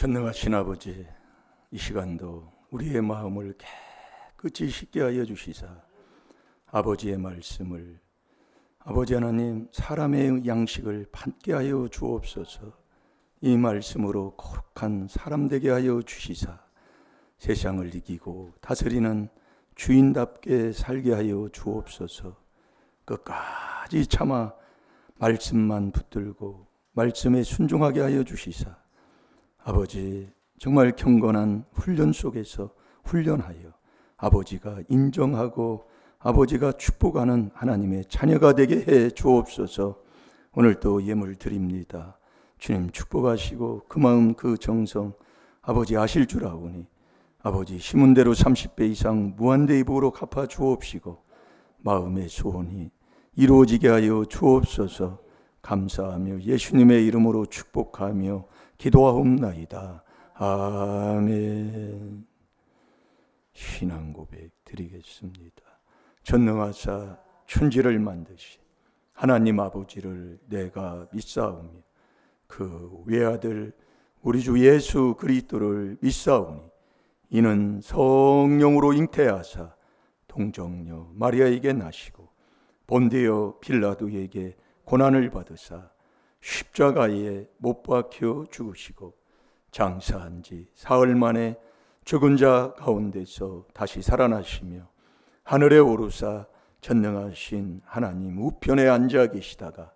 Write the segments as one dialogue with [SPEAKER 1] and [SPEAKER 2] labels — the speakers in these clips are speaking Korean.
[SPEAKER 1] 전능하신 아버지, 이 시간도 우리의 마음을 깨끗이 씻게 하여 주시사 아버지의 말씀을, 아버지 하나님, 사람의 양식을 받게 하여 주옵소서. 이 말씀으로 거룩한 사람 되게 하여 주시사 세상을 이기고 다스리는 주인답게 살게 하여 주옵소서. 끝까지 참아 말씀만 붙들고 말씀에 순종하게 하여 주시사 아버지, 정말 경건한 훈련 속에서 훈련하여 아버지가 인정하고 아버지가 축복하는 하나님의 자녀가 되게 해 주옵소서. 오늘도 예물 드립니다. 주님 축복하시고 그 마음 그 정성 아버지 아실 줄 아오니 아버지 심은 대로 30배 이상 무한대입으로 갚아 주옵시고 마음의 소원이 이루어지게 하여 주옵소서. 감사하며 예수님의 이름으로 축복하며 기도하옵나이다. 아멘. 신앙 고백 드리겠습니다. 전능하사 천지를 만드신 하나님 아버지를 내가 믿사오며 그 외아들 우리 주 예수 그리스도를 믿사오니 이는 성령으로 잉태하사 동정녀 마리아에게 나시고 본디오 빌라도에게 고난을 받으사 십자가에 못 박혀 죽으시고 장사한 지 사흘 만에 죽은 자 가운데서 다시 살아나시며 하늘에 오르사 전능하신 하나님 우편에 앉아 계시다가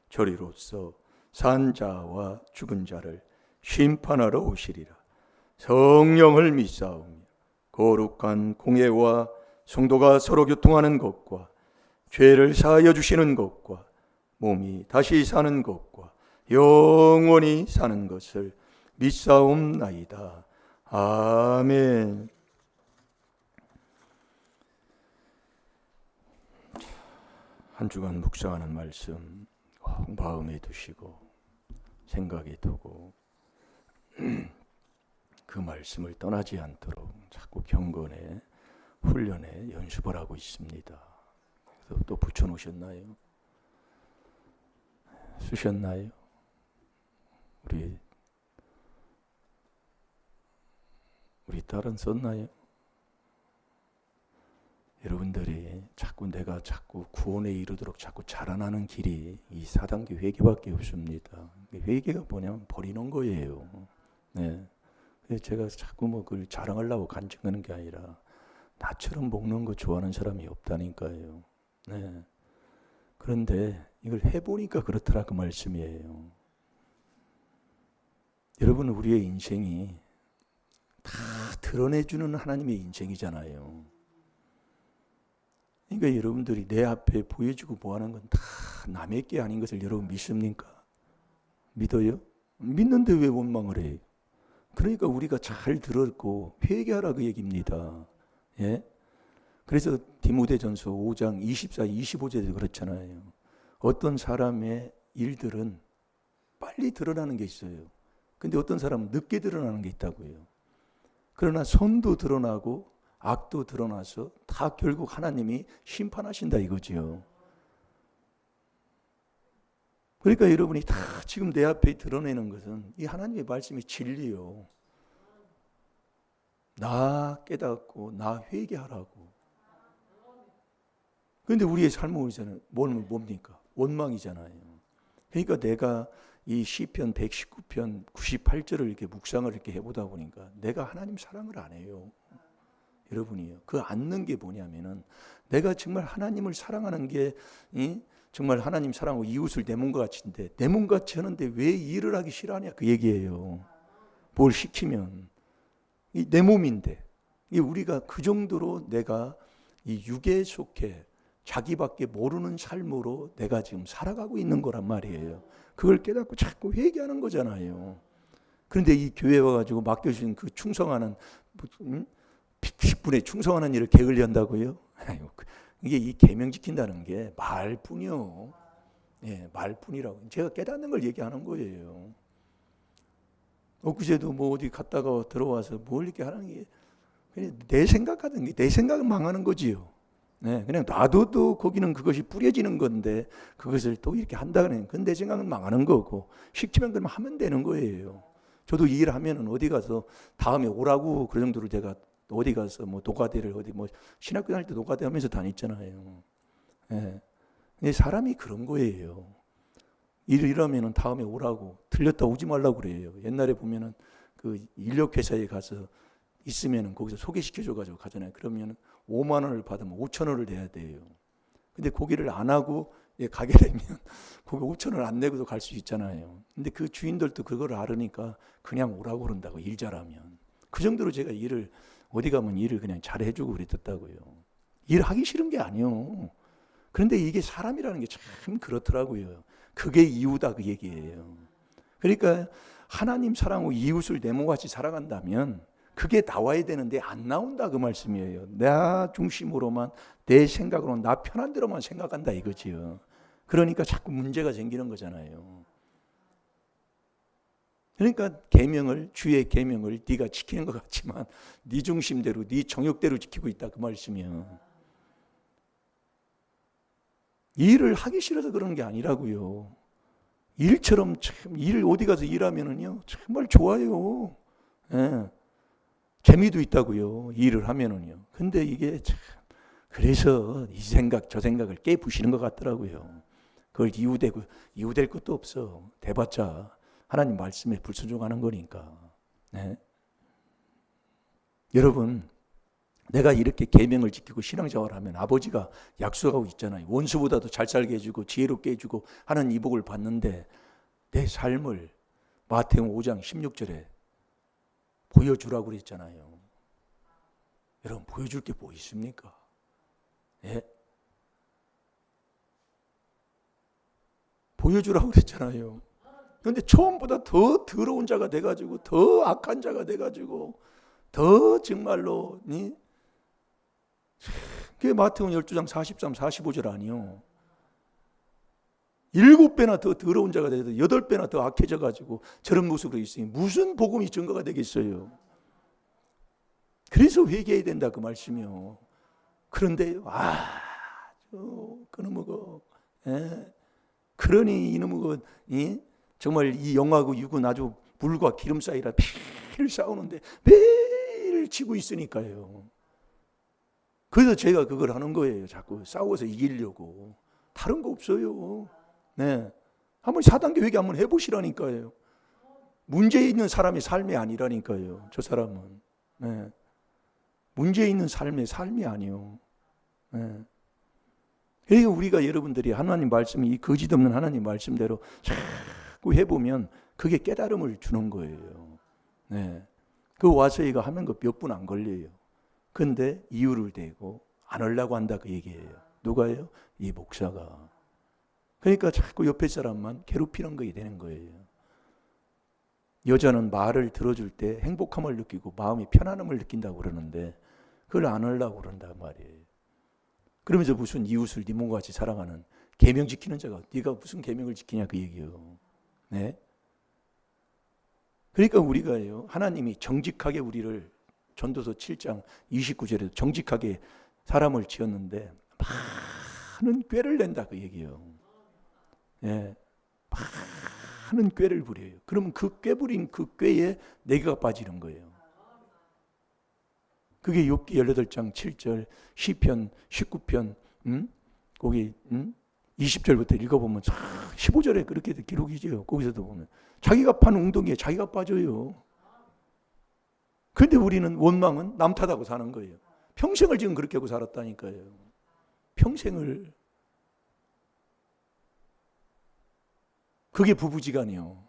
[SPEAKER 1] 저리로서 산 자와 죽은 자를 심판하러 오시리라. 성령을 믿사오며 거룩한 공예와 성도가 서로 교통하는 것과 죄를 사하여 주시는 것과 몸이 다시 사는 것과 영원히 사는 것을 믿사옵나이다. 아멘. 한 주간 묵상하는 말씀 마음에 두시고 생각에 두고 그 말씀을 떠나지 않도록 자꾸 경건에 훈련에 연습을 하고 있습니다. 그래서 또 붙여놓으셨나요? 쓰셨나요? 우리 딸은 썼나요? 여러분들이 내가 자꾸 구원에 이르도록 자꾸 자라나는 길이 이 4단계 회개밖에 없습니다. 회개가 뭐냐면 버리는 거예요. 네. 제가 자꾸 그걸 자랑하려고 간증하는 게 아니라 나처럼 먹는 거 좋아하는 사람이 없다니까요. 네. 그런데 이걸 해보니까 그렇더라 그 말씀이에요. 여러분, 우리의 인생이 다 드러내주는 하나님의 인생이잖아요. 그러니까 여러분들이 내 앞에 보여주고 뭐하는 건 다 남의 게 아닌 것을 여러분 믿습니까? 믿어요? 믿는데 왜 원망을 해요? 그러니까 우리가 잘 들었고 회개하라 그 얘기입니다. 예? 그래서 디모데전서 5장 24, 25절에도 그렇잖아요. 어떤 사람의 일들은 빨리 드러나는 게 있어요. 근데 어떤 사람은 늦게 드러나는 게 있다고요. 그러나 선도 드러나고 악도 드러나서 다 결국 하나님이 심판하신다 이거지요. 그러니까 여러분이 다 지금 내 앞에 드러내는 것은 이 하나님의 말씀이 진리요. 나 깨닫고 나 회개하라고. 그런데 우리의 삶은 뭡니까? 원망이잖아요. 그러니까 내가 이 시편 119편 98절을 이렇게 묵상을 이렇게 해보다 보니까 내가 하나님 사랑을 안 해요. 여러분이요. 그 않는 게 뭐냐면은 내가 정말 하나님을 사랑하는 게 정말 하나님 사랑하고 이웃을 내 몸과 같이인데 내 몸같이 하는데 왜 일을 하기 싫어하냐 그 얘기예요. 뭘 시키면 이 내 몸인데 이 우리가 그 정도로 내가 이 육에 속해 자기밖에 모르는 삶으로 내가 지금 살아가고 있는 거란 말이에요. 그걸 깨닫고 자꾸 회개하는 거잖아요. 그런데 이 교회 와가지고 맡겨주신 그 충성하는 10분에 충성하는 일을 게을리 한다고요? 이게 이 계명 지킨다는 게 말뿐이요. 예, 말뿐이라고. 제가 깨닫는 걸 얘기하는 거예요. 엊그제도 어디 갔다가 들어와서 뭘 이렇게 하는 게 그냥 내 생각하던 게 내 생각은 망하는 거지요. 네, 그냥 놔둬도 거기는 그것이 뿌려지는 건데 그것을 또 이렇게 한다 그러면 그건 내 생각은 망하는 거고 시키면 그러면 하면 되는 거예요. 저도 이 일 하면은 어디 가서 다음에 오라고 그 정도로 제가 어디 가서 뭐 노가대를 어디 뭐 신학교 다닐 때 노가대 하면서 다녔잖아요. 예. 근데 사람이 그런 거예요. 일을 이러면은 다음에 오라고, 틀렸다 오지 말라고 그래요. 옛날에 보면은 그 인력회사에 가서 있으면은 거기서 소개시켜줘가지고 가잖아요. 그러면은 5만 원을 받으면 5천 원을 내야 돼요. 근데 거기를 안 하고 가게 되면 거기 5천 원을 안 내고도 갈 수 있잖아요. 근데 그 주인들도 그걸 알으니까 그냥 오라고 그런다고, 일 잘하면. 그 정도로 제가 일을 어디 가면 일을 그냥 잘 해주고 그랬었다고요. 일하기 싫은 게 아니요. 그런데 이게 사람이라는 게 참 그렇더라고요. 그게 이유다 그 얘기예요. 그러니까 하나님 사랑하고 이웃을 내 몸같이 살아간다면 그게 나와야 되는데 안 나온다 그 말씀이에요. 나 중심으로만, 내 생각으로만, 나 편한 대로만 생각한다 이거지요. 그러니까 자꾸 문제가 생기는 거잖아요. 그러니까 계명을, 주의 계명을 네가 지키는 것 같지만 네 중심대로, 네 정욕대로 지키고 있다 그 말씀이에요. 일을 하기 싫어서 그러는 게 아니라고요. 일처럼 참, 일 어디 가서 일하면은요 정말 좋아요. 예. 재미도 있다고요. 일을 하면은요. 근데 이게 참, 그래서 이 생각 저 생각을 깨부시는 것 같더라고요. 그걸 이유될 것도 없어. 대봤자 하나님 말씀에 불순종하는 거니까. 네. 여러분, 내가 이렇게 계명을 지키고 신앙생활을 하면 아버지가 약속하고 있잖아요. 원수보다도 잘 살게 해주고 지혜롭게 해주고 하는 이복을 받는데 내 삶을 마태복음 5장 16절에 보여주라고 그랬잖아요. 여러분, 보여줄 게 뭐 있습니까? 예? 보여주라고 그랬잖아요. 그런데 처음보다 더 더러운 자가 돼가지고, 더 악한 자가 돼가지고, 더 정말로, 그게 마태복음 12장 43, 45절 아니요. 7배나 더 더러운 자가 돼서 8배나 더 악해져가지고 저런 모습으로 있으니 무슨 복음이 증거가 되겠어요. 그래서 회개해야 된다 그 말씀이요. 그런데 그놈의 그러니 이놈의 정말 이 영하고 육은 아주 물과 기름 사이라 매일 싸우는데 매일 지고 있으니까요. 그래서 제가 그걸 하는 거예요. 자꾸 싸워서 이기려고. 다른 거 없어요. 네. 한번 4단계 회개 한번 해보시라니까요. 문제 있는 사람의 삶이 아니라니까요. 저 사람은. 네. 문제 있는 삶이 아니요. 네. 그러니까 우리가 여러분들이 하나님 말씀이 이 거짓 없는 하나님 말씀대로 자꾸 해보면 그게 깨달음을 주는 거예요. 네. 그 와서 이거 하면 그 몇 분 안 걸려요. 근데 이유를 대고 안 하려고 한다 그 얘기예요. 누가요? 이 목사가. 그러니까 자꾸 옆에 사람만 괴롭히는 거게 되는 거예요. 여자는 말을 들어줄 때 행복함을 느끼고 마음이 편안함을 느낀다고 그러는데 그걸 안 하려고 그런단 말이에요. 그러면서 무슨 이웃을 네 몸과 같이 사랑하는 계명 지키는 자가 네가 무슨 계명을 지키냐 그 얘기예요. 네? 그러니까 우리가요, 하나님이 정직하게 우리를 전도서 7장 29절에 정직하게 사람을 지었는데 많은 꾀를 낸다 그 얘기예요. 예, 많은 꾀를 부려요. 그러면 그 꾀부린 그 꾀에 내가 빠지는 거예요. 그게 욥기 18장 7절, 시편 19편, 거기 20절부터 읽어보면 15절에 그렇게 기록이죠. 거기서도 보면 자기가 판 웅덩이에 자기가 빠져요. 그런데 우리는 원망은 남 탓하고 사는 거예요. 평생을 지금 그렇게 하고 살았다니까요. 평생을. 그게 부부지간이요.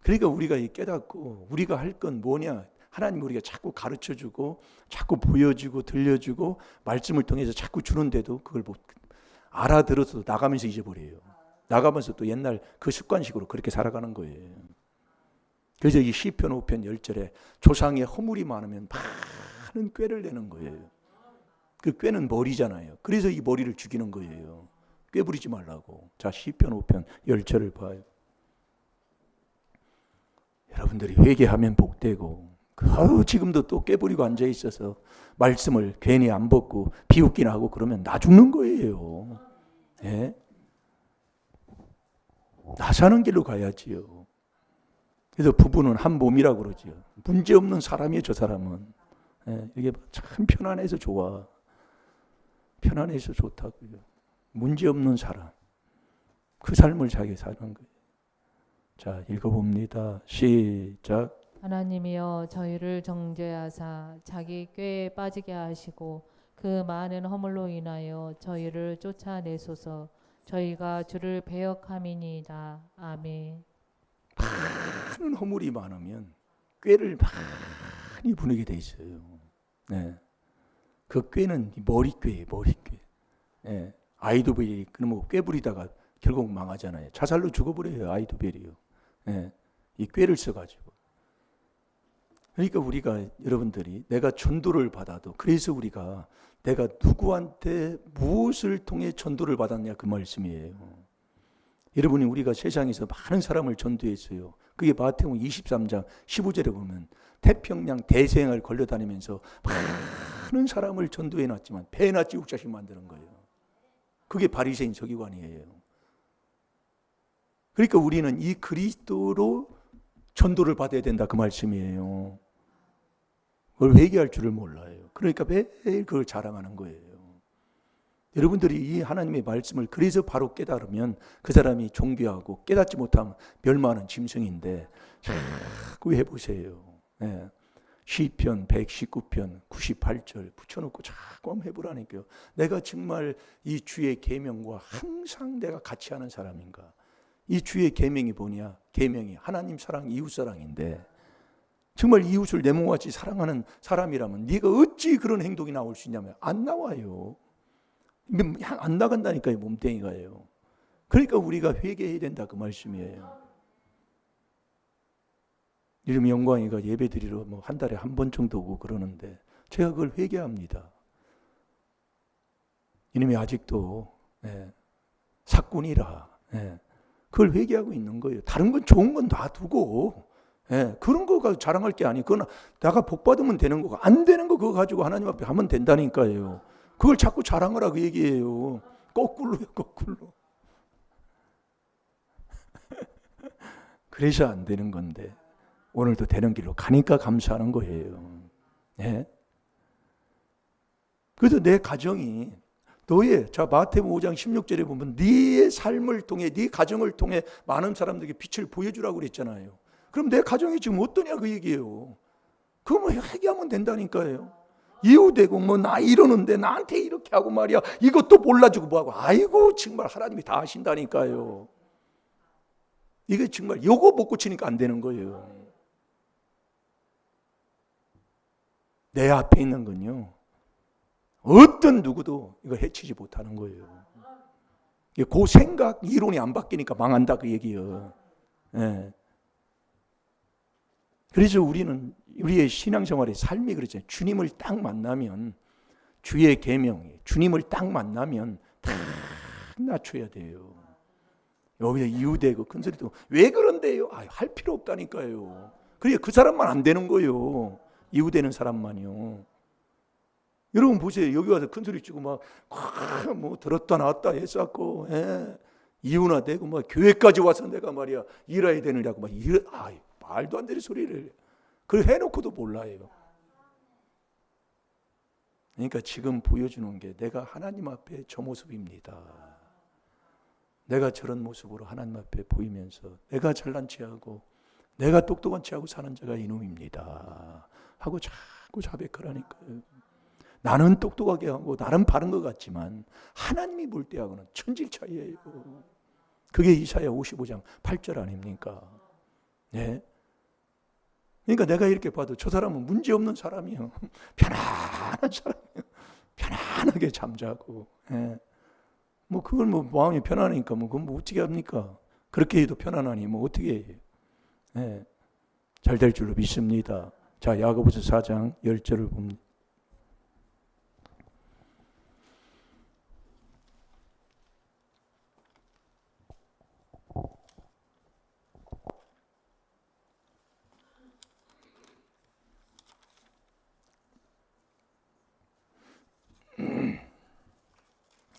[SPEAKER 1] 그러니까 우리가 깨닫고 우리가 할 건 뭐냐. 하나님 우리가 자꾸 가르쳐주고 자꾸 보여주고 들려주고 말씀을 통해서 자꾸 주는데도 그걸 못 알아들어서 나가면서 잊어버려요. 나가면서 또 옛날 그 습관식으로 그렇게 살아가는 거예요. 그래서 이 시편 5편 10절에 조상의 허물이 많으면 많은 꾀를 내는 거예요. 그 꾀는 머리잖아요. 그래서 이 머리를 죽이는 거예요. 꾀 부리지 말라고. 자, 시편 5편 10절을 봐요. 여러분들이 회개하면 복되고 지금도 또 꾀부리고 앉아 있어서 말씀을 괜히 안 벗고 비웃기나 하고 그러면 나 죽는 거예요. 예? 나 사는 길로 가야지요. 그래서 부부는 한 몸이라고 그러죠. 문제 없는 사람이에요, 저 사람은. 예, 이게 참 편안해서 좋아. 편안해서 좋다고요. 문제 없는 사람. 그 삶을 자기 사는 거예요. 자, 읽어봅니다. 시작.
[SPEAKER 2] 하나님이여 저희를 정죄하사 자기 꾀에 빠지게 하시고 그 많은 허물로 인하여 저희를 쫓아내소서. 저희가 주를 배역함이니이다. 아멘.
[SPEAKER 1] 많은 허물이 많으면 꾀를 많이 부리게 돼 있어요. 네. 그 꾀는 머리꾀예요, 머리꾀. 네. 아이도벨이 그러면 꾀 부리다가 결국 망하잖아요. 자살로 죽어버려요, 아이도벨이요. 네. 이 꾀를 써가지고. 그러니까 우리가 여러분들이 내가 전도를 받아도 그래서 우리가 내가 누구한테 무엇을 통해 전도를 받았냐 그 말씀이에요. 여러분이 우리가 세상에서 많은 사람을 전도했어요. 그게 마태복음 23장 15절에 보면 태평양 대서양을 걸려다니면서 많은 사람을 전도해놨지만 배나 찌우자식 만드는 거예요. 그게 바리새인 서기관이에요. 그러니까 우리는 이 그리스도로 전도를 받아야 된다 그 말씀이에요. 그걸 회개할 줄을 몰라요. 그러니까 매일 그걸 자랑하는 거예요. 여러분들이 이 하나님의 말씀을 그래서 바로 깨달으면 그 사람이 존귀하고 깨닫지 못하면 멸망하는 짐승인데 자꾸 해보세요. 네. 시편 119편 98절 붙여놓고 자꾸 한번 해보라니까요. 내가 정말 이 주의 계명과 항상 내가 같이 하는 사람인가. 이 주의 계명이 뭐냐? 계명이 하나님 사랑, 이웃 사랑인데 정말 이웃을 내 몸같이 사랑하는 사람이라면 네가 어찌 그런 행동이 나올 수 있냐면 안 나와요. 안 나간다니까요, 몸뚱이가요. 그러니까 우리가 회개해야 된다 그 말씀이에요. 요즘 영광이가 예배 드리러 뭐 한 달에 한 번 정도 오고 그러는데 제가 그걸 회개합니다. 이놈이 아직도 사꾼이라 그걸 회개하고 있는 거예요. 다른 건 좋은 건 놔두고 그런 거가 자랑할 게 아니고 그건 내가 복 받으면 되는 거고 안 되는 거 그거 가지고 하나님 앞에 하면 된다니까요. 그걸 자꾸 자랑하라고 얘기해요. 거꾸로요, 거꾸로. 그래서 안 되는 건데 오늘도 되는 길로 가니까 감사하는 거예요. 네? 그래서 내 가정이 너의 마태복음 5장 16절에 보면 네의 삶을 통해 네 가정을 통해 많은 사람들에게 빛을 보여주라고 그랬잖아요. 그럼 내 가정이 지금 어떠냐 그 얘기예요. 그거 뭐 회개하면 된다니까요. 이웃되고 뭐 나 이러는데 나한테 이렇게 하고 말이야. 이것도 몰라주고 뭐하고. 아이고 정말 하나님이 다 하신다니까요. 이게 정말 요거 못 고치니까 안 되는 거예요. 내 앞에 있는 건요. 어떤 누구도 이거 해치지 못하는 거예요. 그 생각 이론이 안 바뀌니까 망한다 그 얘기예요. 예. 그래서 우리는 우리의 신앙생활의 삶이 그렇잖아요. 주님을 딱 만나면 주의 계명이 주님을 딱 만나면 다 낮춰야 돼요. 여기서 이유되고 큰소리도 왜 그런데요? 할 필요 없다니까요. 그래 그 사람만 안 되는 거예요. 이유되는 사람만요. 여러분 보세요. 여기 와서 큰소리 치고 막 뭐 들었다 놨다 했었고 이유나 되고 막 교회까지 와서 내가 말이야 일해야 되느냐고 막 말도 안 되는 소리를 그걸 해놓고도 몰라요. 그러니까 지금 보여주는 게 내가 하나님 앞에 저 모습입니다. 내가 저런 모습으로 하나님 앞에 보이면서 내가 잘난 체하고 내가 똑똑한 체하고 사는 자가 이놈입니다 하고 자꾸 자백하라니까요. 나는 똑똑하게 하고 나는 바른 것 같지만 하나님이 볼 때하고는 천질 차이예요. 그게 이사야 55장 8절 아닙니까? 네. 그러니까 내가 이렇게 봐도 저 사람은 문제없는 사람이에요. 편안한 사람이에요. 편안하게 잠자고. 뭐 그걸 뭐 마음이 편안하니까 뭐 그건 뭐 어떻게 합니까? 그렇게 해도 편안하니 뭐 어떻게 해요? 잘 될 줄로 믿습니다. 자, 야고보서 4장 10절을 봅니다.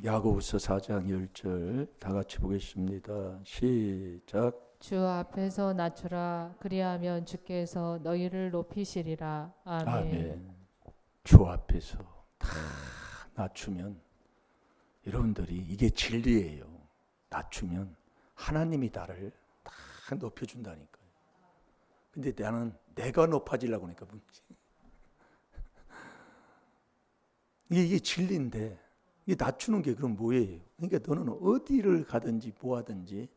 [SPEAKER 1] 야고보서 4장 10절 다 같이 보겠습니다. 시작.
[SPEAKER 2] 주 앞에서 낮추라. 그리하면 주께서 너희를 높이시리라. 아멘.
[SPEAKER 1] 아멘. 주 앞에서 다 낮추면 여러분들이 이게 진리예요. 낮추면 하나님이 나를 다 높여준다니까요. 근데 나는 내가 높아지려고 하니까 문제. 이게 진리인데 이게 낮추는 게 그럼 뭐예요? 그러니까 너는 어디를 가든지 뭐 하든지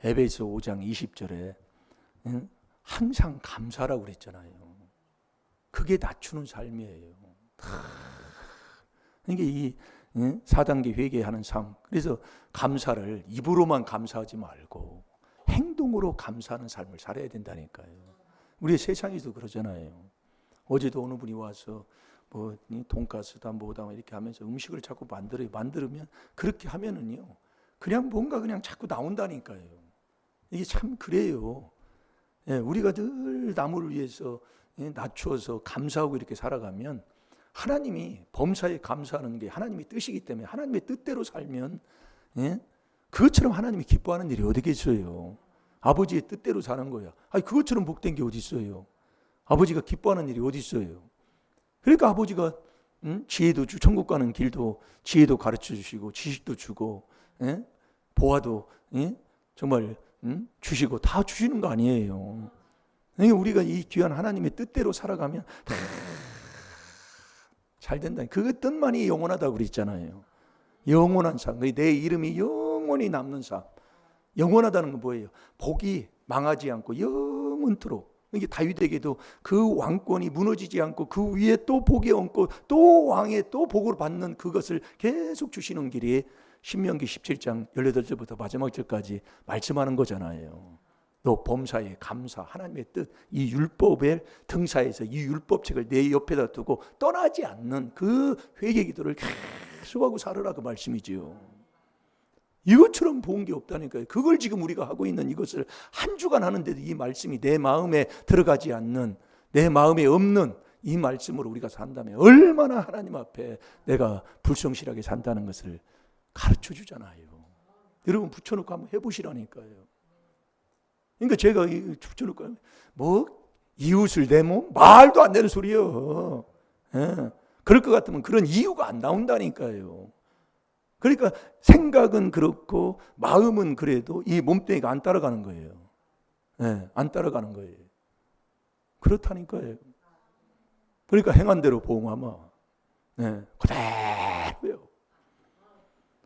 [SPEAKER 1] 에베소 5장 20절에 항상 감사라고 그랬잖아요. 그게 낮추는 삶이에요. 그러니까 이 4단계 회개하는 삶. 그래서 감사를 입으로만 감사하지 말고 행동으로 감사하는 삶을 살아야 된다니까요. 우리 세상에도 그러잖아요. 어제도 어느 분이 와서 뭐 돈가스다 뭐다 이렇게 하면서 음식을 자꾸 만들면 그렇게 하면은요 그냥 뭔가 그냥 자꾸 나온다니까요. 이게 참 그래요. 예, 우리가 늘 남을 위해서 낮추어서 감사하고 이렇게 살아가면 하나님이 범사에 감사하는 게 하나님의 뜻이기 때문에 하나님의 뜻대로 살면 그것처럼 하나님이 기뻐하는 일이 어디 있어요. 아버지의 뜻대로 사는 거야. 아니 그것처럼 복된 게 어디 있어요. 아버지가 기뻐하는 일이 어디 있어요. 그러니까 아버지가 지혜도 천국 가는 길도 지혜도 가르쳐 주시고 지식도 주고 보아도 정말 주시고 다 주시는 거 아니에요. 그러니까 우리가 이 귀한 하나님의 뜻대로 살아가면 잘 된다. 그 뜻만이 영원하다고 그랬잖아요. 영원한 삶. 내 이름이 영원히 남는 삶. 영원하다는 건 뭐예요? 복이 망하지 않고 영원토록. 이게 다윗에게도 그 왕권이 무너지지 않고 그 위에 또 복이 얹고 또 왕의 또 복을 받는 그것을 계속 주시는 길이 신명기 17장 18절부터 마지막 절까지 말씀하는 거잖아요. 너 범사에 감사, 하나님의 뜻, 이 율법의 등사에서 이 율법책을 내 옆에다 두고 떠나지 않는 그 회개 기도를 계속하고 살으라 그 말씀이지요. 이것처럼 좋은 게 없다니까요. 그걸 지금 우리가 하고 있는 이것을 한 주간 하는데도 이 말씀이 내 마음에 들어가지 않는, 내 마음에 없는 이 말씀으로 우리가 산다면 얼마나 하나님 앞에 내가 불성실하게 산다는 것을 가르쳐 주잖아요. 여러분 붙여놓고 한번 해보시라니까요. 그러니까 제가 붙여놓고 뭐 이웃을 내 몸? 말도 안 되는 소리요. 예. 그럴 것 같으면 그런 이유가 안 나온다니까요. 그러니까 생각은 그렇고 마음은 그래도 이 몸뚱이가 안 따라가는 거예요. 네, 안 따라가는 거예요. 그렇다니까요. 그러니까 행한 대로 보응하마. 네, 그대로요.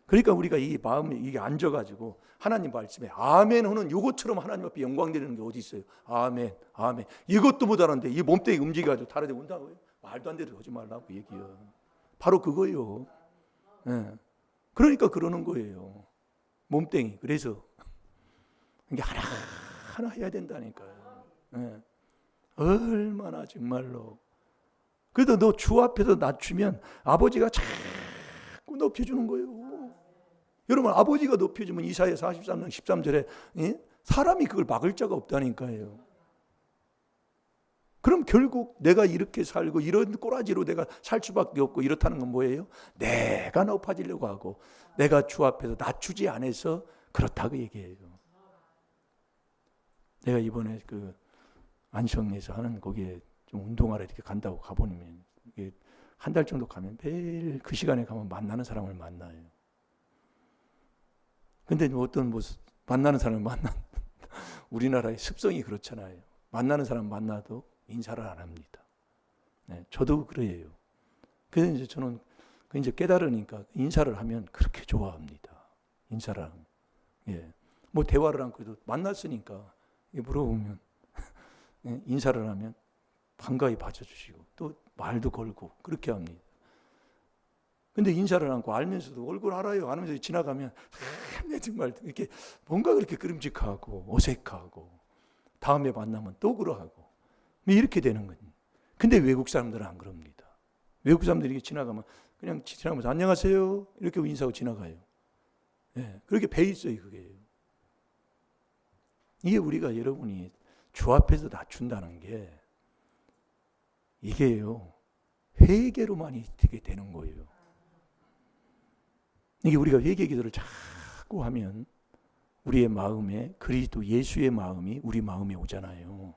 [SPEAKER 1] 그러니까 우리가 이 마음이 이게 앉아가지고 하나님 말씀에 아멘 하는 요것처럼 하나님 앞에 영광 드리는 게 어디 있어요? 아멘, 아멘. 이것도 못하는데 이 몸뚱이 움직여가지고 다른 데 온다고요? 말도 안 되도 하지 말라고 얘기해요. 바로 그거예요. 네. 그러니까 그러는 거예요. 몸뚱이. 그래서 이게 하나 해야 된다니까요. 네. 얼마나 정말로. 그래도 너 주 앞에서 낮추면 아버지가 자꾸 높여주는 거예요. 여러분 아버지가 높여주면 이사야 43장 13절에 사람이 그걸 막을 자가 없다니까요. 그럼 결국 내가 이렇게 살고 이런 꼬라지로 내가 살 수밖에 없고 이렇다는 건 뭐예요? 내가 높아지려고 하고 내가 주 앞에서 낮추지 않아서 그렇다고 얘기해요. 내가 이번에 그 안성에서 하는 거기에 좀 운동하러 이렇게 간다고 가보면 한 달 정도 가면 매일 그 시간에 가면 만나는 사람을 만나요. 근데 어떤 뭐 만나는 사람을 우리나라의 습성이 그렇잖아요. 만나는 사람 만나도 인사를 안 합니다. 네, 저도 그래요. 그래서 이제 저는 이제 깨달으니까 인사를 하면 그렇게 좋아합니다. 인사를 하면. 예. 뭐 대화를 않고도 만났으니까 물어보면 인사를 하면 반가이 받아주시고 또 말도 걸고 그렇게 합니다. 근데 인사를 않고 알면서도 얼굴 알아요. 알면서 지나가면 정말 이렇게 뭔가 그렇게 끄림직하고 어색하고 다음에 만나면 또 그러하고 이렇게 되는 거예요. 근데 외국 사람들은 안 그럽니다. 외국 사람들이 이렇게 지나가면 그냥 지나가면서 안녕하세요 이렇게 인사하고 지나가요. 예, 그렇게 배 있어요 그게. 이게 우리가 여러분이 주 앞에서 낮춘다는 게 이게요 회개로만이 되게 되는 거예요. 이게 우리가 회개 기도를 자꾸 하면 우리의 마음에 그리스도 예수의 마음이 우리 마음에 오잖아요.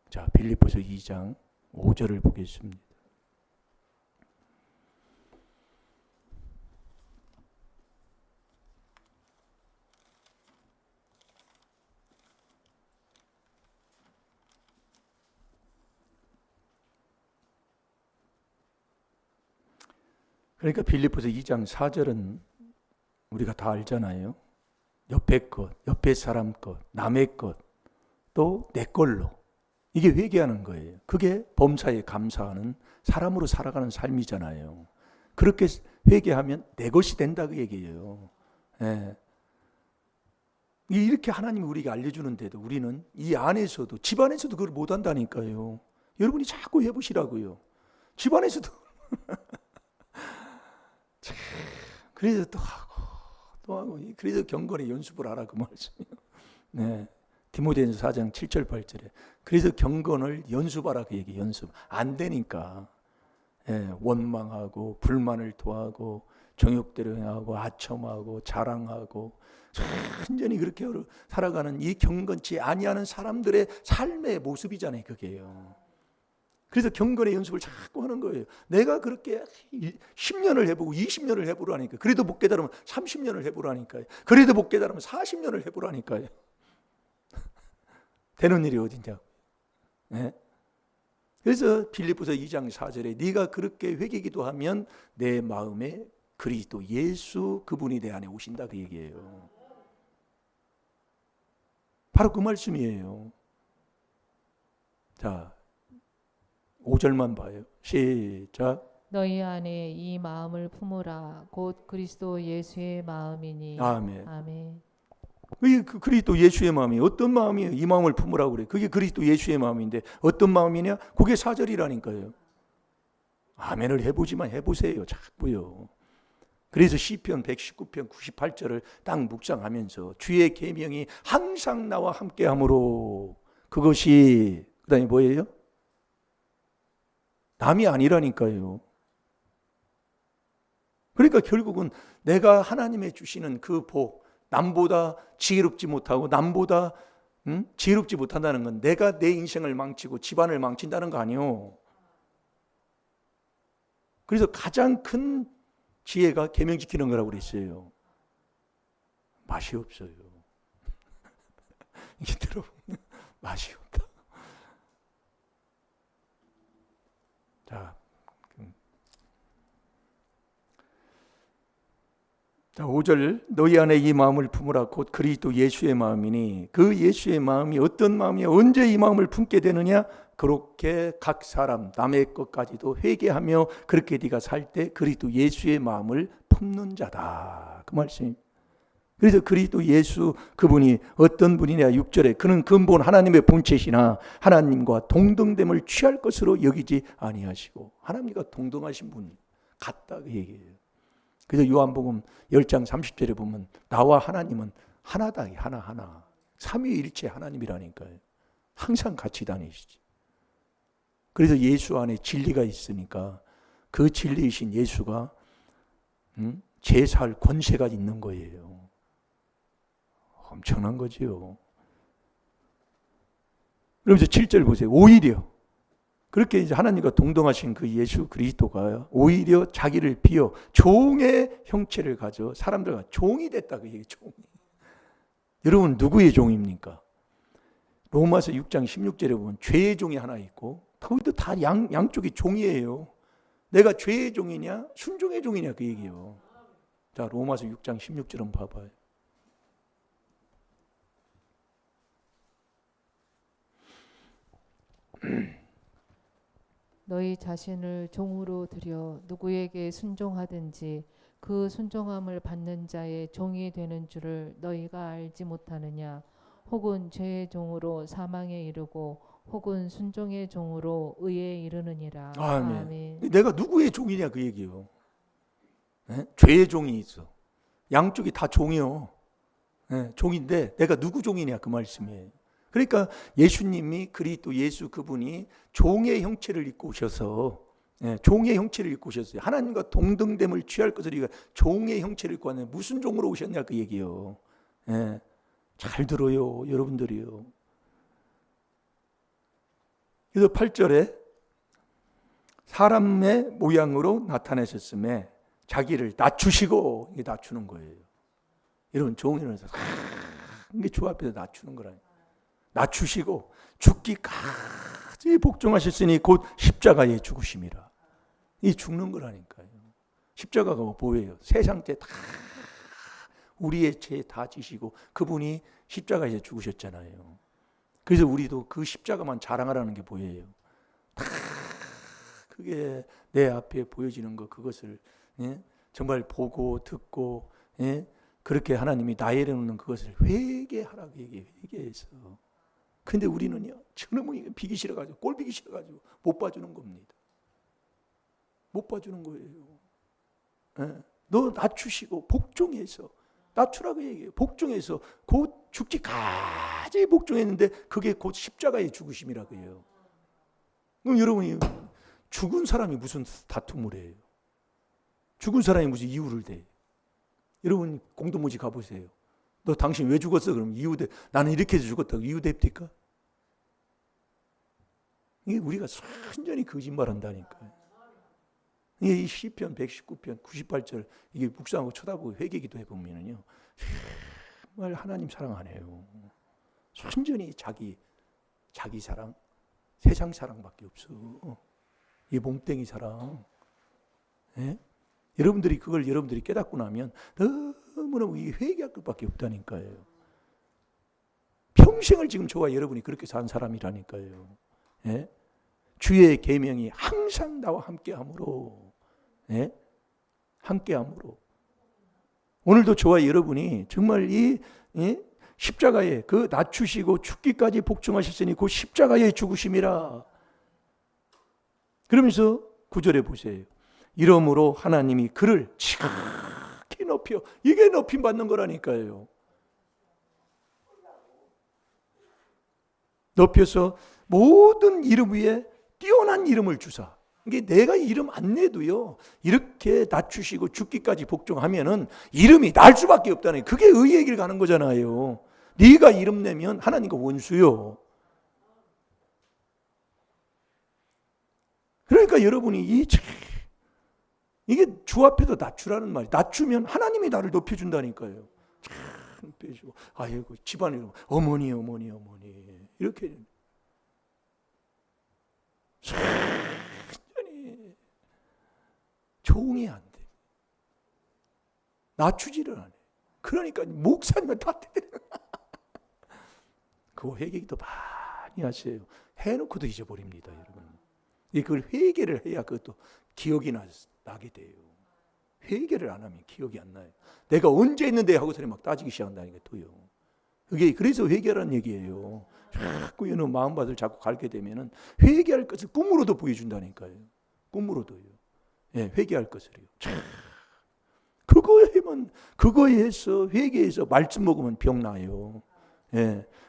[SPEAKER 1] 자, 빌립보서 2장 5절을 보겠습니다. 그러니까 빌립보서 2장 4절은 우리가 다 알잖아요. 옆에 것, 옆에 사람 것, 남의 것, 또 내 걸로. 이게 회개하는 거예요. 그게 범사에 감사하는 사람으로 살아가는 삶이잖아요. 그렇게 회개하면 내 것이 된다 그 얘기예요. 예. 이렇게 하나님이 우리에게 알려주는데도 우리는 이 안에서도 집안에서도 그걸 못한다니까요. 여러분이 자꾸 해보시라고요. 집안에서도 그래서 또 하고 그래서 경건의 연습을 하라 그 말씀이에요. 네. 디모데전서 4장 7절 8절에 그래서 경건을 연습하라 그 얘기. 연습 안 되니까 원망하고 불만을 토하고 정욕대로 행하고 아첨하고 자랑하고 완전히 그렇게 살아가는 이 경건치 아니하는 사람들의 삶의 모습이잖아요. 그게요. 그래서 경건의 연습을 자꾸 하는 거예요. 내가 그렇게 10년을 해보고 20년을 해보라니까. 그래도 못 깨달으면 30년을 해보라니까요. 그래도 못 깨달으면 40년을 해보라니까요. 되는 일이 어딨냐고. 네? 그래서 빌립보서 2장 4절에 네가 그렇게 회개기도 하면 내 마음에 그리스도 예수 그분이 내 안에 오신다 그 얘기예요. 바로 그 말씀이에요. 자, 5절만 봐요. 시작.
[SPEAKER 2] 너희 안에 이 마음을 품으라. 곧 그리스도 예수의 마음이니.
[SPEAKER 1] 아멘.
[SPEAKER 2] 아멘.
[SPEAKER 1] 그게 그리스도 예수의 마음이 어떤 마음이에요? 이 마음을 품으라고 그래. 그게 그리스도 예수의 마음인데 어떤 마음이냐? 그게 4절이라니까요. 아멘을 해보지만 해보세요. 자꾸요. 그래서 시편 119편 98절을 딱 묵상하면서 주의 계명이 항상 나와 함께하므로 그것이 그다음에 뭐예요? 남이 아니라니까요. 그러니까 결국은 내가 하나님의 주시는 그 복, 남보다 지혜롭지 못하고 남보다 지혜롭지 못한다는 건 내가 내 인생을 망치고 집안을 망친다는 거 아니에요. 그래서 가장 큰 지혜가 계명 지키는 거라고 그랬어요. 맛이 없어요. 이게 들어보면 맛이 없다. 자, 5절 너희 안에 이 마음을 품으라 곧 그리스도 예수의 마음이니 그 예수의 마음이 어떤 마음이야? 언제 이 마음을 품게 되느냐? 그렇게 각 사람 남의 것까지도 회개하며 그렇게 네가 살 때 그리스도 예수의 마음을 품는 자다. 그 말씀. 그래서 그리스도 예수 그분이 어떤 분이냐 6절에 그는 근본 하나님의 본체시나 하나님과 동등됨을 취할 것으로 여기지 아니하시고 하나님과 동등하신 분 같다 그 얘기예요. 그래서 요한복음 10장 30절에 보면 나와 하나님은 하나다 하나 삼위일체 하나님이라니까요. 항상 같이 다니시지. 그래서 예수 안에 진리가 있으니까 그 진리이신 예수가 제사할 권세가 있는 거예요. 엄청난 거지요. 그러면서 7절 보세요. 오히려 그렇게 이제 하나님과 동등하신 그 예수 그리스도가 오히려 자기를 비어 종의 형체를 가져 사람들과 종이 됐다 그 얘기. 종이. 여러분 누구의 종입니까? 로마서 6장 16절에 보면 죄의 종이 하나 있고 거기도 다 양쪽이 종이에요. 내가 죄의 종이냐 순종의 종이냐 그 얘기예요. 자, 로마서 6장 16절은 봐봐요.
[SPEAKER 2] 너희 자신을 종으로 들여 누구에게 순종하든지 그 순종함을 받는 자의 종이 되는 줄을 너희가 알지 못하느냐? 혹은 죄의 종으로 사망에 이르고 혹은 순종의 종으로 의에 이르느니라.
[SPEAKER 1] 아멘.
[SPEAKER 2] 아멘.
[SPEAKER 1] 내가 누구의 종이냐 그 얘기예요. 네? 죄의 종이 있어. 양쪽이 다 종이요. 네, 종인데 내가 누구 종이냐 그 말씀이에요. 그러니까 예수님이 그리스도 예수 그분이 종의 형체를 입고 오셔서 종의 형체를 입고 오셨어요. 하나님과 동등됨을 취할 것을 우리가 종의 형체를 입고 왔는데 무슨 종으로 오셨냐 그 얘기예요. 예, 잘 들어요, 여러분들이요. 그래서 8절에 사람의 모양으로 나타내셨음에 자기를 낮추시고, 이게 낮추는 거예요. 여러분 종이라서 이게 주 앞에서 낮추는 거라니까. 낮추시고 죽기까지 복종하셨으니 곧 십자가에 죽으심이라. 이 죽는 거라니까요. 십자가가 뭐예요? 세상 죄 다, 우리의 죄 다 지시고 그분이 십자가에 죽으셨잖아요. 그래서 우리도 그 십자가만 자랑하라는 게 뭐예요? 다 그게 내 앞에 보여지는 거, 그것을 정말 보고 듣고 그렇게 하나님이 나에게 놓는 그것을 회개하라고 얘기해요. 회개해서. 근데 우리는요, 저놈의 비기 싫어가지고, 꼴 비기 싫어가지고 못 봐주는 겁니다. 못 봐주는 거예요. 너 낮추시고 복종해서, 낮추라고 얘기해요. 복종해서 곧 죽기까지 복종했는데 그게 곧 십자가의 죽으심이라고 해요. 그럼 여러분이 죽은 사람이 무슨 다툼을 해요? 죽은 사람이 무슨 이유를 대? 여러분 공동모지 가보세요. 너 당신 왜 죽었어? 그럼 이유대, 나는 이렇게 해서 죽었다고 이유됩니까? 이게 우리가 순전히 거짓말한다니까요. 이 시편 119편 98절 이게 묵상하고 쳐다보고 회개기도 해보면요, 정말 하나님 사랑 안 해요. 순전히 자기 사랑, 세상 사랑밖에 없어. 이 몸뚱이 사랑. 여러분들이 그걸 여러분들이 깨닫고 나면 너무너무 회개할 것밖에 없다니까요. 평생을 지금 저와 여러분이 그렇게 산 사람이라니까요. 주의 계명이 항상 나와 함께함으로, 함께함으로. 오늘도 저와 여러분이 정말 이 십자가에 그 낮추시고 죽기까지 복종하셨으니 그 십자가의 죽으심이라. 그러면서 9절에 보세요. 이러므로 하나님이 그를 지극히 높여, 이게 높임 받는 거라니까요. 높여서 모든 이름 위에 뛰어난 이름을 주사. 이게 내가 이름 안 내도요, 이렇게 낮추시고 죽기까지 복종하면은 이름이 날 수밖에 없다는, 그게 의의 길 가는 거잖아요. 네가 이름 내면 하나님과 원수요. 그러니까 여러분이 이게 주 앞에서 낮추라는 말이, 낮추면 하나님이 나를 높여준다니까요. 참 빼주고, 아이고 집안에 어머니 이렇게 완전히 종이 안 돼. 낮추지를 않아요. 그러니까 목사님은 다 때려. 그거 회개도 많이 하세요. 해놓고도 잊어버립니다, 여러분. 그걸 회개를 해야 그것도 기억이 나게 돼요. 회개를 안 하면 기억이 안 나요. 내가 언제 했는데 하고서 막 따지기 시작한다는 게 또요. 그게 그래서 회개라는 얘기예요. 자꾸 이런 마음밭을 자꾸 갈게 되면은 회개할 것을 꿈으로도 보여준다니까요. 꿈으로도요. 회개할 것을요. 그거에 해서 회개해서 말씀 먹으면 병 나요.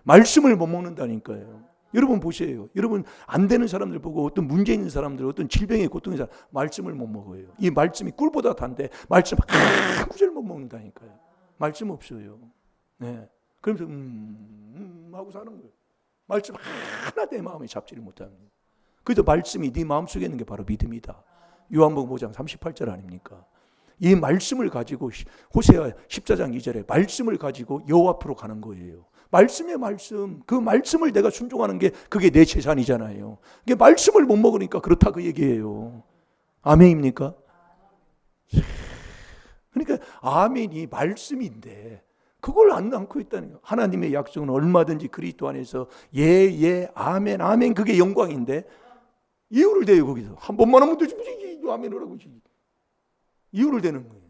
[SPEAKER 1] 말씀을 못 먹는다니까요. 여러분 보세요. 여러분 안 되는 사람들 보고, 어떤 문제 있는 사람들, 어떤 질병에 고통인 사람 말씀을 못 먹어요. 이 말씀이 꿀보다 단데 말씀 한 구절 못 먹는다니까요. 말씀 없어요. 그러면서 하고 사는 거예요. 말씀 하나 내 마음에 잡지를 못합니다. 그래서 말씀이 네 마음속에 있는 게 바로 믿음이다. 요한복음 5장 38절 아닙니까? 이 말씀을 가지고, 호세아 14장 2절에 말씀을 가지고 여호와 앞으로 가는 거예요. 말씀의 말씀, 그 말씀을 내가 순종하는 게 그게 내 재산이잖아요. 이게 말씀을 못 먹으니까 그렇다 그 얘기예요. 아멘입니까? 그러니까 아멘이 말씀인데 그걸 안 안고 있다는 거예요. 하나님의 약속은 얼마든지 그리스도 안에서 아멘, 아멘, 그게 영광인데 이유를 대요. 거기서 한 번만 하면 되지 무슨 아멘을 하고 이유를 대는 거예요.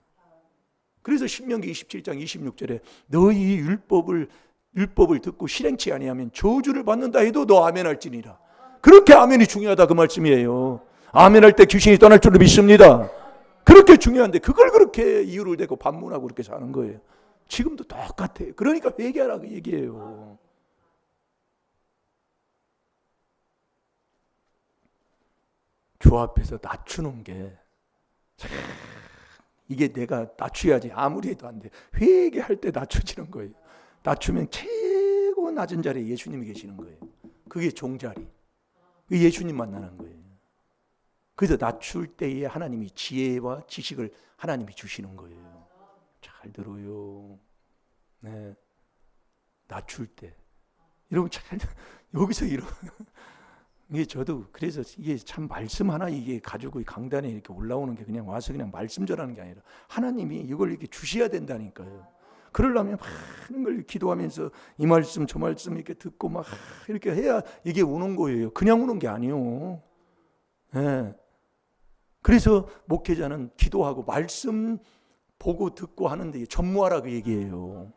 [SPEAKER 1] 그래서 신명기 27장 26절에 너희 율법을 듣고 실행치 아니하면 저주를 받는다 해도 너 아멘할지니라. 그렇게 아멘이 중요하다 그 말씀이에요. 아멘할 때 귀신이 떠날 줄로 믿습니다. 그렇게 중요한데 그걸 그렇게 이유를 대고 반문하고 그렇게 사는 거예요. 지금도 똑같아요. 그러니까 회개하라고 얘기해요. 주 앞에서 낮추는 게, 이게 내가 낮춰야지 아무리 해도 안 돼. 회개할 때 낮춰지는 거예요. 낮추면 최고 낮은 자리에 예수님이 계시는 거예요. 그게 종자리. 그 예수님 만나는 거예요. 그래서 낮출 때에 하나님이 지혜와 지식을 하나님이 주시는 거예요. 잘 들어요. 네. 낮출 때. 여러분 잘 여기서 이런 이게 저도 그래서 이게 참 말씀 하나 이게 가지고 강단에 이렇게 올라오는 게 그냥 와서 그냥 말씀 전하는 게 아니라 하나님이 이걸 이렇게 주셔야 된다니까요. 그러려면 많은 걸 기도하면서 이 말씀 저 말씀 이렇게 듣고 막 이렇게 해야 이게 오는 거예요. 그냥 오는 게 아니에요. 네. 그래서 목회자는 기도하고 말씀 보고 듣고 하는데 전무하라 그 얘기예요.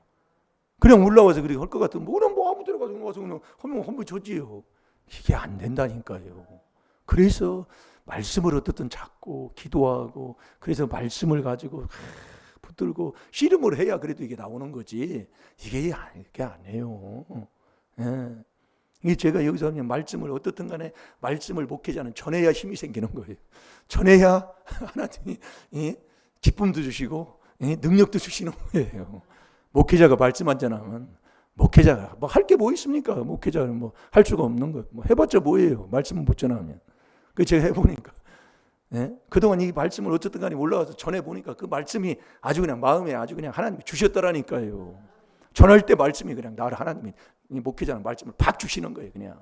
[SPEAKER 1] 그냥 올라와서 그렇게 할 것 같으면 그냥 뭐 아무 데나 가서 와서 그냥 하면 저지요. 이게 안 된다니까요. 그래서 말씀을 어떻든 잡고 기도하고 그래서 말씀을 가지고 붙들고 씨름을 해야 그래도 이게 나오는 거지. 이게 안 해요. 예. 이게 제가 여기서 그냥 말씀을 어떻든 간에 말씀을 목회자는 전해야 힘이 생기는 거예요. 전해야 하나님이 기쁨도 주시고 능력도 주시는 거예요. 목회자가 말씀 안 전하면 목회자가 뭐 할 게 뭐 있습니까? 목회자는 뭐 할 수가 없는 거. 뭐 해봤자 뭐예요? 말씀을 못 전하면. 그 제가 해보니까 그동안 이 말씀을 어쨌든 간에 올라와서 전해 보니까 그 말씀이 아주 그냥 마음에 아주 그냥 하나님이 주셨더라니까요. 전할 때 말씀이 그냥 나를 하나님이 목회자는 말씀을 팍 주시는 거예요, 그냥.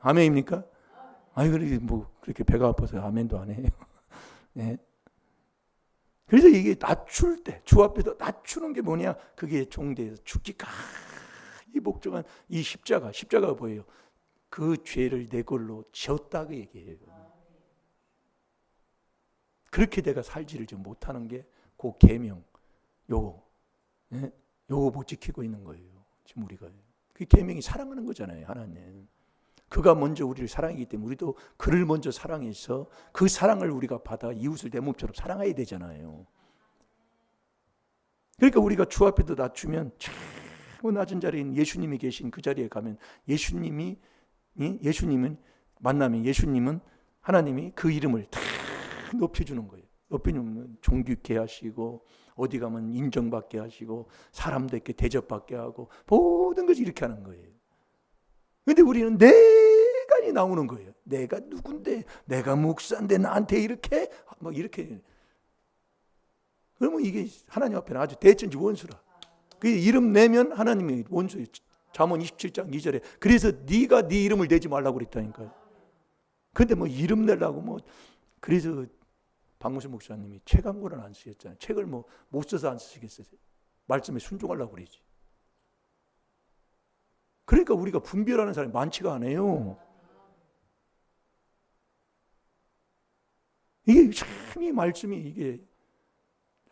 [SPEAKER 1] 아멘입니까? 아니 그렇게 뭐 그렇게 배가 아파서 아멘도 안 해요. 그래서 이게 낮출 때, 주 앞에서 낮추는 게 뭐냐? 그게 종대에서 죽기까지 목적한 이 십자가가 뭐예요? 그 죄를 내 걸로 지었다 그 얘기예요. 그렇게 내가 살지를 좀 못하는 게 그 계명, 요거 못 지키고 있는 거예요. 지금 우리가 그 계명이 사랑하는 거잖아요, 하나님. 그가 먼저 우리를 사랑하기 때문에 우리도 그를 먼저 사랑해서 그 사랑을 우리가 받아 이웃을 내 몸처럼 사랑해야 되잖아요. 그러니까 우리가 주 앞에도 낮추면 최고 낮은 자리인 예수님이 계신 그 자리에 가면 예수님은 만나면 예수님은 하나님이 그 이름을 다 높여주는 거예요. 높여주면 존귀케 하시고 어디 가면 인정받게 하시고 사람들께 대접받게 하고 모든 것을 이렇게 하는 거예요. 근데 우리는 내가 나오는 거예요. 내가 누군데, 내가 목사인데 나한테 이렇게 막 이렇게. 그러면 이게 하나님 앞에는 아주 대천지 원수라. 그 이름 내면 하나님이 원수예요. 잠언 27장 2절에 그래서 네가 네 이름을 내지 말라고 그랬다니까요. 근데 뭐 이름 내려고 뭐 그래서 박무신 목사님이 책 한 권을 안 쓰셨잖아요. 책을 뭐 못 써서 안 쓰시겠어요. 말씀에 순종하려고 그러지. 그러니까 우리가 분별하는 사람이 많지가 않아요. 이게 참 이 말씀이 이게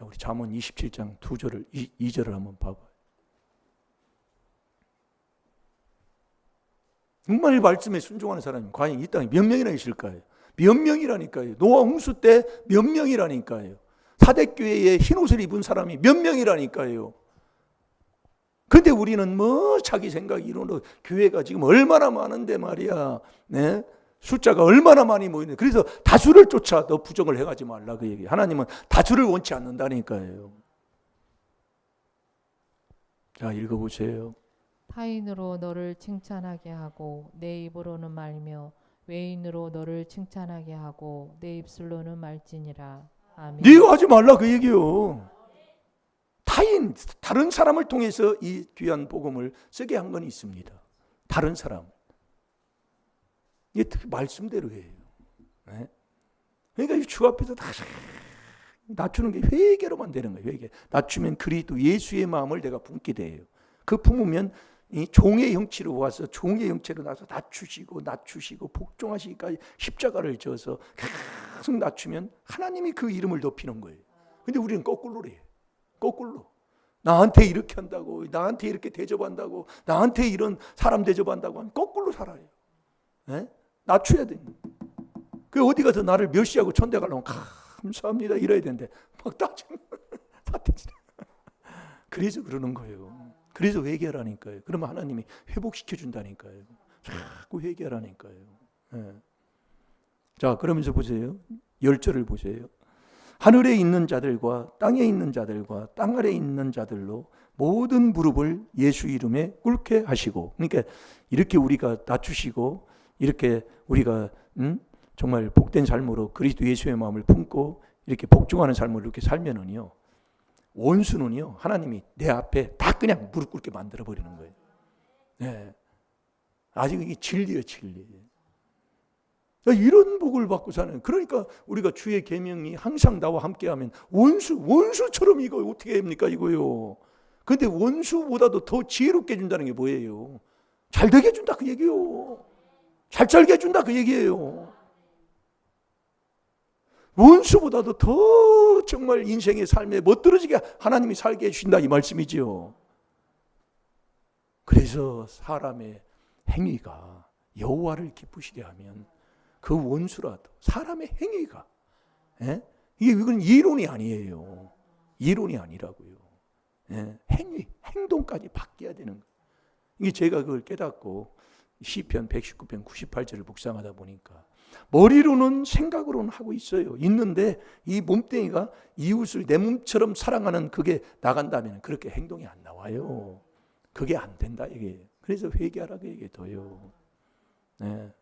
[SPEAKER 1] 우리 잠언 27장 2절을 한번 봐봐요. 정말 말씀에 순종하는 사람이 과연 이 땅에 몇 명이나 있을까요? 몇 명이라니까요. 노아 홍수 때 몇 명이라니까요. 사대교회에 흰옷을 입은 사람이 몇 명이라니까요. 근데 우리는 뭐 자기 생각 이론으로 교회가 지금 얼마나 많은데 말이야. 숫자가 얼마나 많이 모이는데 그래서 다수를 쫓아 너 부정을 해가지 말라 그 얘기. 하나님은 다수를 원치 않는다니까요. 자 읽어보세요.
[SPEAKER 2] 타인으로 너를 칭찬하게 하고 내 입으로는 말며 외인으로 너를 칭찬하게 하고 내 입술로는 말지니라. 아멘.
[SPEAKER 1] 네가 하지 말라 그 얘기요. 타인, 다른 사람을 통해서 이 귀한 복음을 쓰게 한 건 있습니다. 다른 사람. 이게 말씀대로예요. 그러니까 주 앞에서 다 낮추는 게 회개로만 되는 거예요. 회개. 낮추면 그리스도 예수의 마음을 내가 품게 돼요. 그 품으면 이 종의 형체로 와서 종의 형체로 나서 낮추시고 복종하시기까지 십자가를 져서 계속 낮추면 하나님이 그 이름을 높이는 거예요. 근데 우리는 거꾸로래. 거꾸로. 나한테 이렇게 한다고, 나한테 이렇게 대접한다고, 나한테 이런 사람 대접한다고 하면 거꾸로 살아요. 낮춰야 돼. 그 어디 가서 나를 멸시하고 천대 가려면 감사합니다 이래야 되는데 막 따지면 사태지. 그래서 그러는 거예요. 그래서 회개하라니까요. 그러면 하나님이 회복시켜 준다니까요. 자꾸 회개하라니까요. 자, 그러면서 보세요. 10절을 보세요. 하늘에 있는 자들과 땅에 있는 자들과 땅 아래에 있는 자들로 모든 무릎을 예수 이름에 꿇게 하시고, 그러니까 이렇게 우리가 낮추시고 이렇게 우리가 정말 복된 삶으로 그리스도 예수의 마음을 품고 이렇게 복종하는 삶을 이렇게 살면은요, 원수는요 하나님이 내 앞에 다 그냥 무릎 꿇게 만들어 버리는 거예요. 네. 아직 이게 진리예요, 진리. 이런 복을 받고 사는. 그러니까 우리가 주의 계명이 항상 나와 함께하면 원수처럼 이거 어떻게 합니까 이거요. 근데 원수보다도 더 지혜롭게 해준다는 게 뭐예요? 잘 되게 해준다 그 얘기예요. 잘 살게 해준다 그 얘기예요. 원수보다도 더 정말 인생의 삶에 멋들어지게 하나님이 살게 해주신다 이 말씀이지요. 그래서 사람의 행위가 여호와를 기쁘시게 하면 그 원수라도 사람의 행위가, 이건 이론이 아니에요. 이론이 아니라고요. 행위, 행동까지 바뀌어야 되는 거예요. 이게 제가 그걸 깨닫고 시편 119편 98절을 묵상하다 보니까 머리로는 생각으로는 하고 있는데 이 몸뚱이가 이웃을 내 몸처럼 사랑하는 그게 나간다면 그렇게 행동이 안 나와요. 그게 안 된다 이게. 그래서 회개하라고 얘기해둬요.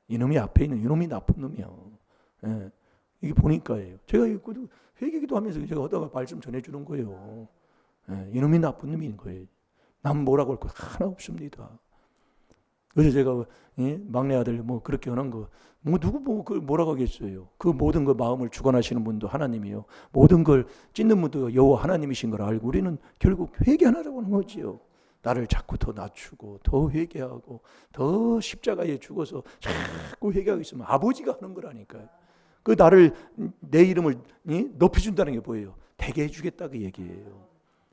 [SPEAKER 1] 이놈이 앞에 있는 이놈이 나쁜 놈이요. 이게 보니까예요. 제가 회개기도 하면서 제가 하다가 말씀 전해주는 거예요. 이놈이 나쁜 놈인 거예요. 남 뭐라고 할 거 하나 없습니다. 그래서 제가 막내 아들 뭐 그렇게 하는 거 누구 뭐라고 하겠어요. 그 모든 그 마음을 주관하시는 분도 하나님이요. 모든 걸 찢는 분도 여호와 하나님이신 걸 알고 우리는 결국 회개하라고 하는 거지요. 나를 자꾸 더 낮추고 더 회개하고 더 십자가에 죽어서 자꾸 회개하고 있으면 아버지가 하는 거라니까요. 그 나를 내 이름을 높여준다는 게 뭐예요? 되게 해주겠다 그 얘기예요.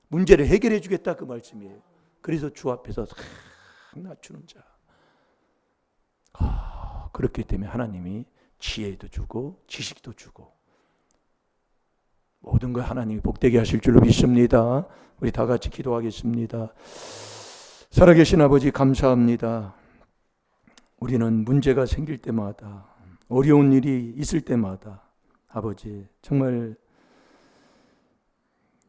[SPEAKER 1] 문제를 해결해 주겠다 그 말씀이에요. 그래서 주 앞에서 낮추는 자. 그렇기 때문에 하나님이 지혜도 주고 지식도 주고 모든 걸 하나님이 복되게 하실 줄로 믿습니다. 우리 다 같이 기도하겠습니다. 살아계신 아버지 감사합니다. 우리는 문제가 생길 때마다 어려운 일이 있을 때마다 아버지 정말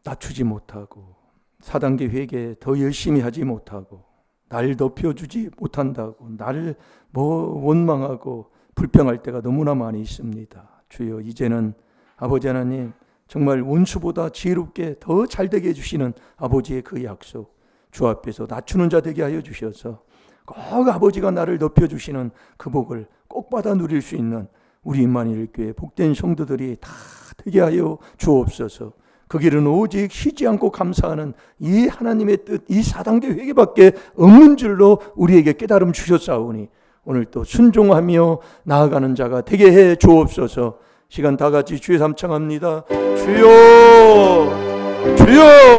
[SPEAKER 1] 낮추지 못하고 4단계 회개 더 열심히 하지 못하고 날 높여주지 못한다고 나를 원망하고 불평할 때가 너무나 많이 있습니다. 주여 이제는 아버지 하나님 정말 원수보다 지혜롭게 더 잘되게 해주시는 아버지의 그 약속 주 앞에서 낮추는 자 되게 하여 주셔서 꼭 아버지가 나를 높여주시는 그 복을 꼭 받아 누릴 수 있는 우리 임마누엘 교회 복된 성도들이 다 되게 하여 주옵소서. 그 길은 오직 쉬지 않고 감사하는 이 하나님의 뜻, 이 4단계 회개밖에 없는 줄로 우리에게 깨달음 주셨사오니 오늘 또 순종하며 나아가는 자가 되게 해 주옵소서. 시간 다 같이 주의 삼창합니다. 주여 주여